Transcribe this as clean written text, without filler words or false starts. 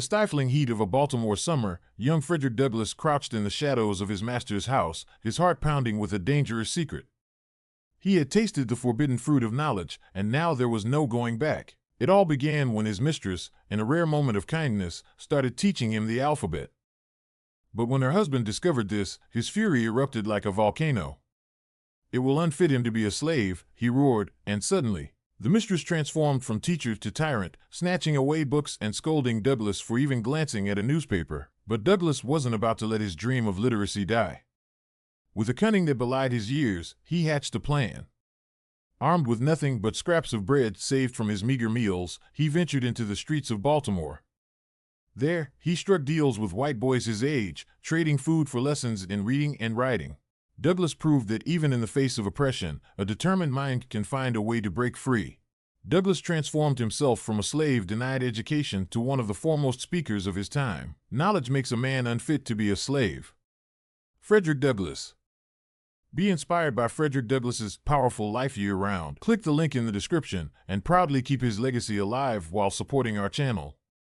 The stifling heat of a Baltimore summer, young Frederick Douglass crouched in the shadows of his master's house, his heart pounding with a dangerous secret. He had tasted the forbidden fruit of knowledge, and now there was no going back. It all began when his mistress, in a rare moment of kindness, started teaching him the alphabet. But when her husband discovered this, his fury erupted like a volcano. "It will unfit him to be a slave," he roared, and suddenly, the mistress transformed from teacher to tyrant, snatching away books and scolding Douglass for even glancing at a newspaper. But Douglass wasn't about to let his dream of literacy die. With a cunning that belied his years, he hatched a plan. Armed with nothing but scraps of bread saved from his meager meals, he ventured into the streets of Baltimore. There, he struck deals with white boys his age, trading food for lessons in reading and writing. Douglass proved that even in the face of oppression, a determined mind can find a way to break free. Douglass transformed himself from a slave denied education to one of the foremost speakers of his time. Knowledge makes a man unfit to be a slave. Frederick Douglass. Be inspired by Frederick Douglass's powerful life year-round. Click the link in the description and proudly keep his legacy alive while supporting our channel.